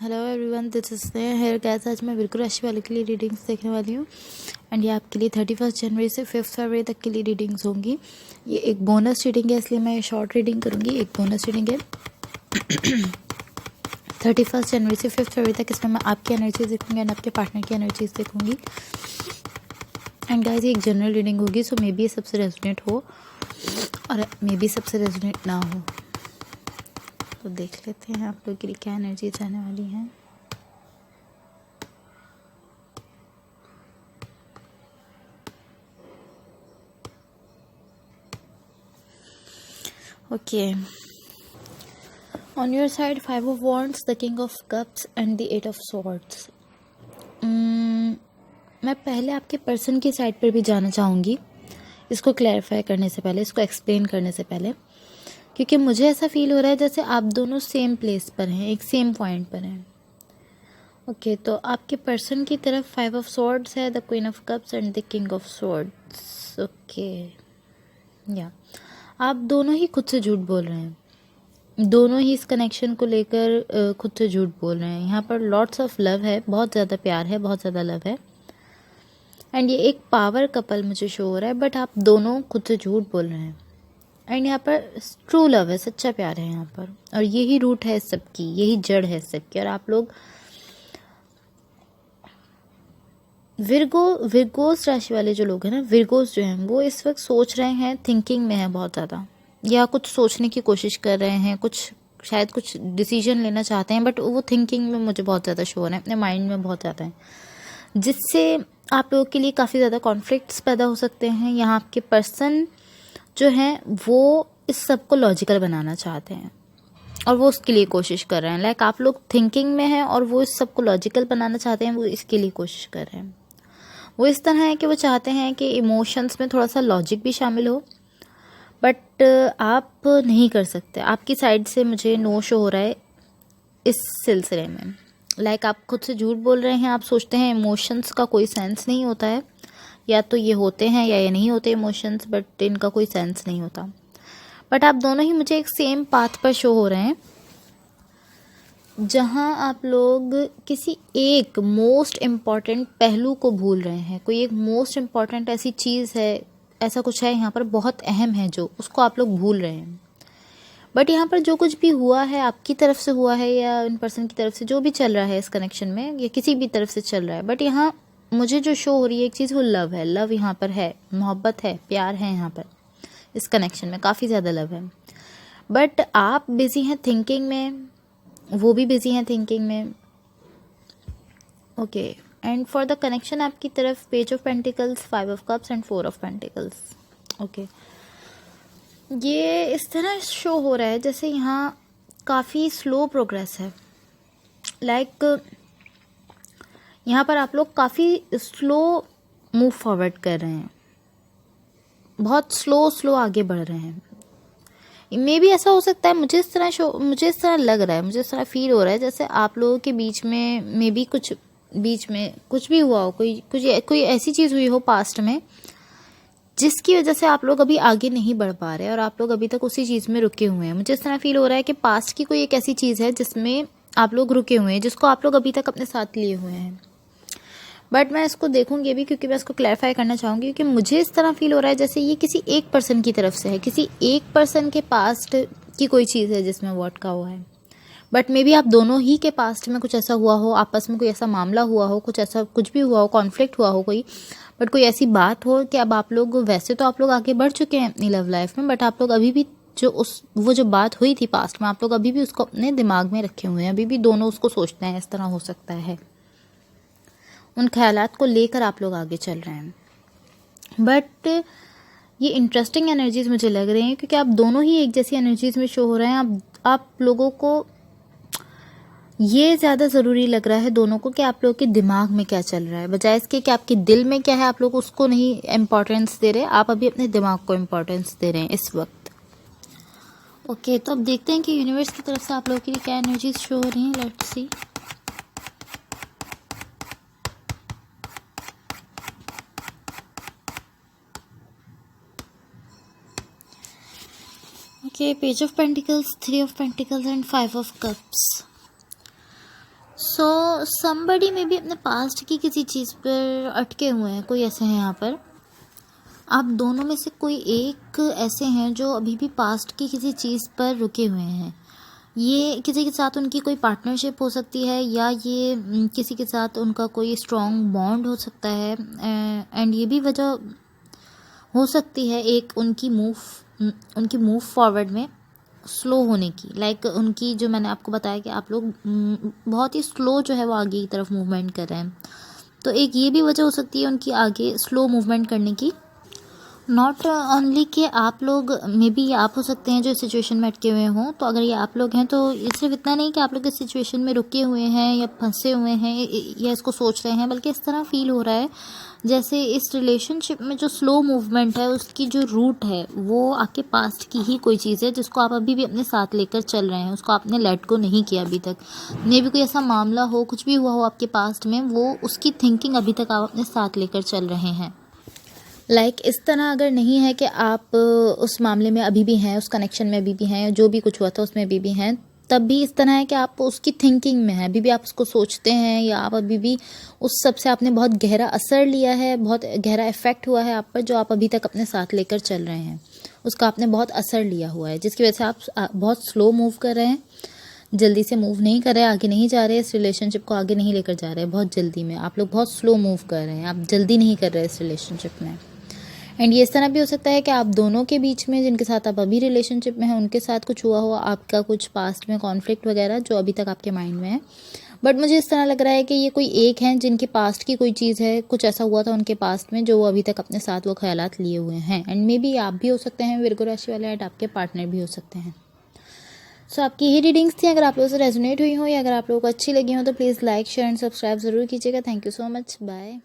Hello everyone, this is Sneha hair guys. आज मैं वृश्चिक राशि वालों के लिए रीडिंग्स देखने वाली हूँ एंड ये आपके लिए 31 जनवरी से 5 फरवरी तक के लिए रीडिंग्स होंगी। ये एक बोनस रीडिंग है, इसलिए मैं शॉर्ट रीडिंग करूँगी। एक बोनस रीडिंग है 31 जनवरी से 5 फरवरी तक। इसमें मैं आपकी एनर्जीज देखूँगी एंड आपके पार्टनर की एनर्जीज देखूँगी। एंड गाइस ये एक जनरल रीडिंग होगी, सो मे बी ये सबसे रेजोनेट हो और मे बी सबसे रेजोनेट ना हो। तो देख लेते हैं आप लोग के लिए क्या एनर्जीज आने वाली हैं। Okay, on your side 5 of wands, the king of cups and the 8 of swords. मैं पहले आपके पर्सन की साइड पर भी जाना चाहूँगी, इसको क्लैरिफाई करने से पहले, इसको एक्सप्लेन करने से पहले, क्योंकि मुझे ऐसा फील हो रहा है जैसे आप दोनों सेम प्लेस पर हैं, एक सेम पॉइंट पर हैं। ओके, तो आपके पर्सन की तरफ 5 ऑफ स्वॉर्ड्स है, the queen of cups and the king of swords. Okay, या आप दोनों ही खुद से झूठ बोल रहे हैं, दोनों ही इस कनेक्शन को लेकर खुद से झूठ बोल रहे हैं। यहाँ पर लॉट्स ऑफ लव है, बहुत ज़्यादा प्यार है, बहुत ज़्यादा लव है एंड ये एक पावर कपल मुझे शो हो रहा है, बट आप दोनों खुद से झूठ बोल रहे हैं। एंड यहाँ पर ट्रू लव है, सच्चा प्यार है यहाँ पर, और यही रूट है सबकी, यही जड़ है सबकी। और आप लोग विरगोस राशि वाले जो लोग हैं ना, विरगोस जो हैं, वो इस वक्त सोच रहे हैं, थिंकिंग में है बहुत ज़्यादा, या कुछ सोचने की कोशिश कर रहे हैं, कुछ शायद कुछ डिसीजन लेना चाहते हैं, बट वो थिंकिंग में मुझे बहुत ज़्यादा शो हो रहा है, अपने माइंड में बहुत ज़्यादा है, जिससे आप लोगों के लिए काफ़ी ज़्यादा कॉन्फ्लिक्ट्स पैदा हो सकते हैं। यहाँ आपके पर्सन जो हैं वो इस सब को लॉजिकल बनाना चाहते हैं और वो उसके लिए कोशिश कर रहे हैं। लाइक आप लोग थिंकिंग में हैं और वो इस सब को लॉजिकल बनाना चाहते हैं, वो इसके लिए कोशिश कर रहे हैं। वो इस तरह है कि वो चाहते हैं कि इमोशंस में थोड़ा सा लॉजिक भी शामिल हो, बट आप नहीं कर सकते। आपकी साइड से मुझे नो शो हो रहा है इस सिलसिले में। लाइक आप खुद से झूठ बोल रहे हैं, आप सोचते हैं इमोशंस का कोई सेंस नहीं होता है, या तो ये होते हैं या ये नहीं होते इमोशंस, बट इनका कोई सेंस नहीं होता। बट आप दोनों ही मुझे एक सेम पाथ पर शो हो रहे हैं, जहां आप लोग किसी एक मोस्ट इम्पॉर्टेंट पहलू को भूल रहे हैं। कोई एक मोस्ट इम्पॉर्टेंट ऐसी चीज़ है, ऐसा कुछ है यहाँ पर बहुत अहम है, जो उसको आप लोग भूल रहे हैं। बट यहाँ पर जो कुछ भी हुआ है, आपकी तरफ से हुआ है या इन पर्सन की तरफ से, जो भी चल रहा है इस कनेक्शन में, या किसी भी तरफ से चल रहा है, बट यहाँ मुझे जो शो हो रही है एक चीज़, वो लव है। लव यहाँ पर है, मोहब्बत है, प्यार है। यहाँ पर इस कनेक्शन में काफ़ी ज़्यादा लव है, बट आप बिजी हैं थिंकिंग में, वो भी बिजी हैं थिंकिंग में। Okay, and for the connection आपकी तरफ page of pentacles, 5 of cups and 4 of pentacles. Okay, ये इस तरह शो हो रहा है जैसे यहाँ काफ़ी स्लो प्रोग्रेस है। लाइक यहाँ पर आप लोग काफ़ी स्लो मूव फॉरवर्ड कर रहे हैं, बहुत स्लो आगे बढ़ रहे हैं। मे भी ऐसा हो सकता है, मुझे इस तरह लग रहा है, मुझे इस तरह फील हो रहा है जैसे आप लोगों के बीच में मे बी कुछ बीच में कुछ भी हुआ हो, कोई ऐसी चीज़ हुई हो पास्ट में, जिसकी वजह से आप लोग अभी आगे नहीं बढ़ पा रहे और आप लोग अभी तक उसी चीज़ में रुके हुए हैं। मुझे इस तरह फील हो रहा है कि पास्ट की कोई एक ऐसी चीज़ है जिसमें आप लोग रुके हुए हैं, जिसको आप लोग अभी तक अपने साथ लिए हुए हैं। बट मैं इसको देखूंगी अभी, क्योंकि मैं इसको क्लैरिफाई करना चाहूँगी, क्योंकि मुझे इस तरह फील हो रहा है जैसे ये किसी एक पर्सन की तरफ से है, किसी एक पर्सन के पास्ट की कोई चीज़ है जिसमें वो अटका हुआ है। बट मे बी आप दोनों ही के पास्ट में कुछ ऐसा हुआ हो, आपस में कोई ऐसा मामला हुआ हो, कुछ भी हुआ हो, कॉन्फ्लिक्ट हुआ हो कोई, बट कोई ऐसी बात हो कि अब आप लोग, वैसे तो आप लोग आगे बढ़ चुके हैं अपनी लव लाइफ में, बट आप लोग अभी भी वो जो बात हुई थी पास्ट में, आप लोग अभी भी उसको अपने दिमाग में रखे हुए हैं, अभी भी दोनों उसको सोचते हैं। इस तरह हो सकता है, उन ख्यालात को लेकर आप लोग आगे चल रहे हैं। बट ये इंटरेस्टिंग एनर्जीज मुझे लग रही हैं, क्योंकि आप दोनों ही एक जैसी एनर्जीज में शो हो रहे हैं। आप लोगों को ये ज़्यादा ज़रूरी लग रहा है दोनों को कि आप लोगों के दिमाग में क्या चल रहा है, बजाय इसके कि आपके दिल में क्या है। आप लोग उसको नहीं इम्पोर्टेंस दे रहे, आप अभी अपने दिमाग को इम्पोर्टेंस दे रहे हैं इस वक्त। ओके, तो अब देखते हैं कि यूनिवर्स की तरफ से आप लोगों के लिए क्या एनर्जीज शो हो रही हैं। Let's see. Okay, page of pentacles, 3 of pentacles and 5 of cups. Somebody में भी अपने पास्ट की किसी चीज़ पर अटके हुए हैं, कोई ऐसे हैं यहाँ पर। आप दोनों में से कोई एक ऐसे हैं जो अभी भी पास्ट की किसी चीज़ पर रुके हुए हैं। ये किसी के साथ उनकी कोई पार्टनरशिप हो सकती है, या ये किसी के साथ उनका कोई स्ट्रॉन्ग बॉन्ड हो सकता है। एंड ये भी वजह हो सकती है एक उनकी मूव फॉरवर्ड में स्लो होने की। लाइक उनकी, जो मैंने आपको बताया कि आप लोग बहुत ही स्लो जो है वो आगे की तरफ मूवमेंट कर रहे हैं, तो एक ये भी वजह हो सकती है उनकी आगे स्लो मूवमेंट करने की। नॉट ओनली कि आप लोग, मे बी ये आप हो सकते हैं जो इस सिचुएशन में अटके हुए हों। तो अगर ये आप लोग हैं तो ये सिर्फ इतना नहीं कि आप लोग इस सिचुएशन में रुके हुए हैं या फंसे हुए हैं या इसको सोच रहे हैं, बल्कि इस तरह फील हो रहा है जैसे इस रिलेशनशिप में जो स्लो मूवमेंट है उसकी जो रूट है वो आपके पास्ट की ही कोई चीज़ है, जिसको आप अभी भी अपने साथ लेकर चल रहे हैं, उसको आपने लेट को नहीं किया अभी तक। मे भी कोई ऐसा मामला हो, कुछ भी हुआ हो आपके पास्ट में, वो उसकी थिंकिंग अभी तक आप अपने साथ लेकर चल रहे हैं। लाइक इस तरह अगर नहीं है कि आप उस मामले में अभी भी हैं, उस कनेक्शन में अभी भी हैं, जो भी कुछ हुआ था उसमें अभी भी हैं, तब भी इस तरह है कि आप उसकी थिंकिंग में हैं, अभी भी आप उसको सोचते हैं, या आप अभी भी उस सब से आपने बहुत गहरा असर लिया है, बहुत गहरा इफेक्ट हुआ है आप पर, जो आप अभी तक अपने साथ लेकर चल रहे हैं, उसका आपने बहुत असर लिया हुआ है, जिसकी वजह से आप बहुत स्लो मूव कर रहे हैं, जल्दी से मूव नहीं कर रहे, आगे नहीं जा रहे, इस रिलेशनशिप को आगे नहीं लेकर जा रहे, बहुत जल्दी में आप लोग बहुत स्लो मूव कर रहे हैं, आप जल्दी नहीं कर रहे इस रिलेशनशिप में। एंड ये इस तरह भी हो सकता है कि आप दोनों के बीच में, जिनके साथ आप अभी रिलेशनशिप में हैं, उनके साथ कुछ हुआ हो, आपका कुछ पास्ट में कॉन्फ्लिक्ट वगैरह जो अभी तक आपके माइंड में है। बट मुझे इस तरह लग रहा है कि ये कोई एक है जिनके पास्ट की कोई चीज़ है, कुछ ऐसा हुआ था उनके पास्ट में जो वो अभी तक अपने साथ वो ख्यालात लिए हुए हैं। एंड मे बी आप भी हो सकते हैं विर्गो राशि वाले, एंड आपके पार्टनर भी हो सकते हैं। सो आपकी ये रीडिंग्स थी। अगर आप लोगों से रेजोनेट हुई हो या अगर आप लोगों को अच्छी लगी हो तो please like, share and subscribe ज़रूर कीजिएगा। Thank you so much, bye.